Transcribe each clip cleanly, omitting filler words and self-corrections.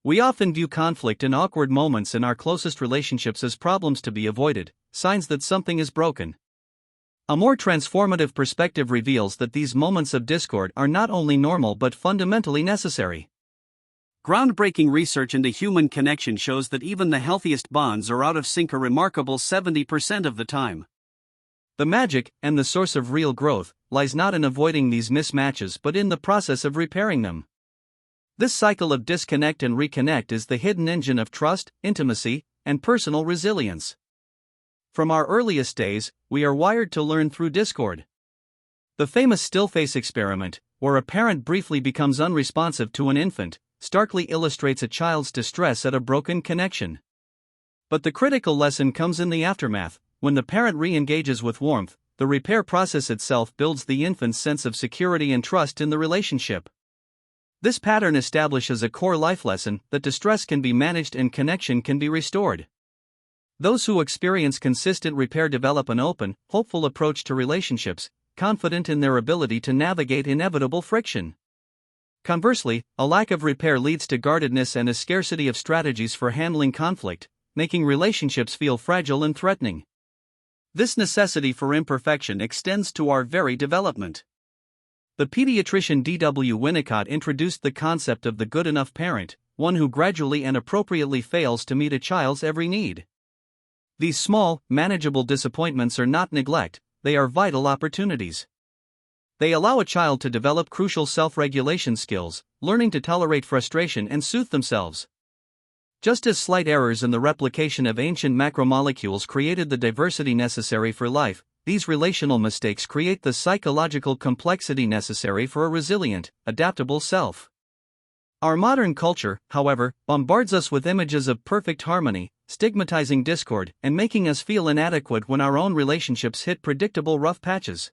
We often view conflict and awkward moments in our closest relationships as problems to be avoided, signs that something is broken. A more transformative perspective reveals that these moments of discord are not only normal but fundamentally necessary. Groundbreaking research into human connection shows that even the healthiest bonds are out of sync a remarkable 70% of the time. The magic, and the source of real growth, lies not in avoiding these mismatches but in the process of repairing them. This cycle of disconnect and reconnect is the hidden engine of trust, intimacy, and personal resilience. From our earliest days, we are wired to learn through discord. The famous still-face experiment, where a parent briefly becomes unresponsive to an infant, starkly illustrates a child's distress at a broken connection. But the critical lesson comes in the aftermath. When the parent re-engages with warmth, the repair process itself builds the infant's sense of security and trust in the relationship. This pattern establishes a core life lesson that distress can be managed and connection can be restored. Those who experience consistent repair develop an open, hopeful approach to relationships, confident in their ability to navigate inevitable friction. Conversely, a lack of repair leads to guardedness and a scarcity of strategies for handling conflict, making relationships feel fragile and threatening. This necessity for imperfection extends to our very development. The pediatrician D.W. Winkist introduced the concept of the good enough parent, one who gradually and appropriately fails to meet a child's every need. These small, manageable disappointments are not neglect, they are vital opportunities. They allow a child to develop crucial self-regulation skills, learning to tolerate frustration and soothe themselves. Just as slight errors in the replication of ancient macromolecules created the diversity necessary for life, these relational mistakes create the psychological complexity necessary for a resilient, adaptable self. Our modern culture, however, bombards us with images of perfect harmony, stigmatizing discord, and making us feel inadequate when our own relationships hit predictable rough patches.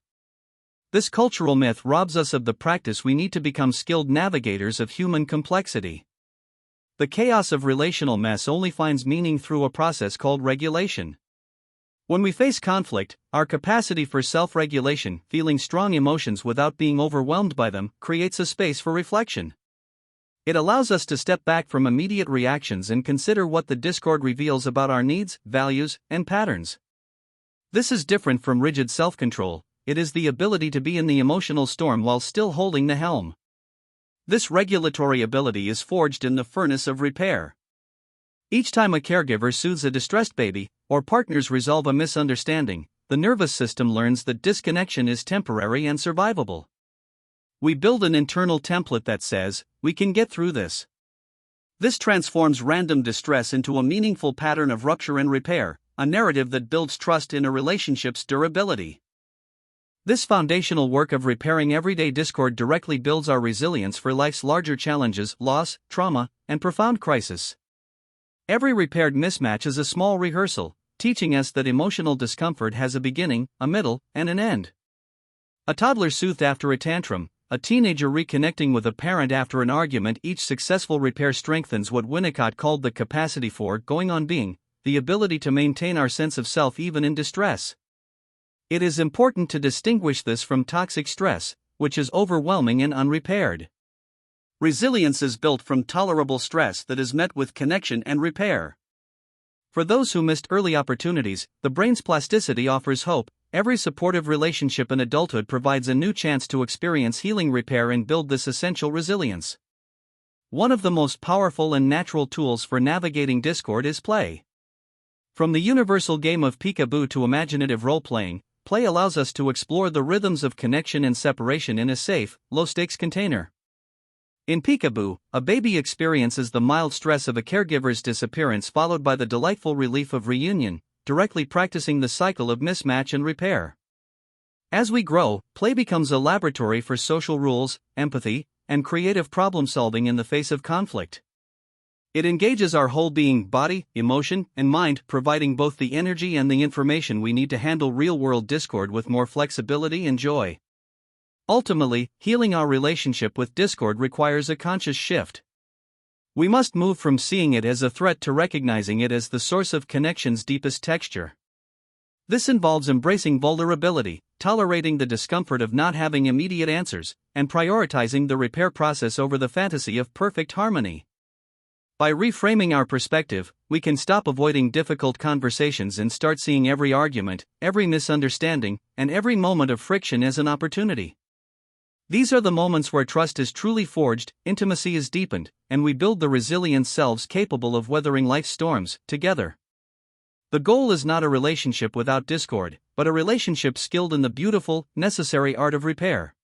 This cultural myth robs us of the practice we need to become skilled navigators of human complexity. The chaos of relational mess only finds meaning through a process called regulation. When we face conflict, our capacity for self-regulation, feeling strong emotions without being overwhelmed by them, creates a space for reflection. It allows us to step back from immediate reactions and consider what the discord reveals about our needs, values, and patterns. This is different from rigid self-control. It is the ability to be in the emotional storm while still holding the helm. This regulatory ability is forged in the furnace of repair. Each time a caregiver soothes a distressed baby, or partners resolve a misunderstanding, the nervous system learns that disconnection is temporary and survivable. We build an internal template that says, "We can get through this." This transforms random distress into a meaningful pattern of rupture and repair, a narrative that builds trust in a relationship's durability. This foundational work of repairing everyday discord directly builds our resilience for life's larger challenges, loss, trauma, and profound crisis. Every repaired mismatch is a small rehearsal, teaching us that emotional discomfort has a beginning, a middle, and an end. A toddler soothed after a tantrum, a teenager reconnecting with a parent after an argument. Each successful repair strengthens what Winkist called the capacity for going on being, the ability to maintain our sense of self even in distress. It is important to distinguish this from toxic stress, which is overwhelming and unrepaired. Resilience is built from tolerable stress that is met with connection and repair. For those who missed early opportunities, the brain's plasticity offers hope. Every supportive relationship in adulthood provides a new chance to experience healing, repair, and build this essential resilience. One of the most powerful and natural tools for navigating discord is play. From the universal game of peekaboo to imaginative role-playing, play allows us to explore the rhythms of connection and separation in a safe, low-stakes container. In peekaboo, a baby experiences the mild stress of a caregiver's disappearance followed by the delightful relief of reunion, directly practicing the cycle of mismatch and repair. As we grow, play becomes a laboratory for social rules, empathy, and creative problem-solving in the face of conflict. It engages our whole being, body, emotion, and mind, providing both the energy and the information we need to handle real-world discord with more flexibility and joy. Ultimately, healing our relationship with discord requires a conscious shift. We must move from seeing it as a threat to recognizing it as the source of connection's deepest texture. This involves embracing vulnerability, tolerating the discomfort of not having immediate answers, and prioritizing the repair process over the fantasy of perfect harmony. By reframing our perspective, we can stop avoiding difficult conversations and start seeing every argument, every misunderstanding, and every moment of friction as an opportunity. These are the moments where trust is truly forged, intimacy is deepened, and we build the resilient selves capable of weathering life's storms, together. The goal is not a relationship without discord, but a relationship skilled in the beautiful, necessary art of repair.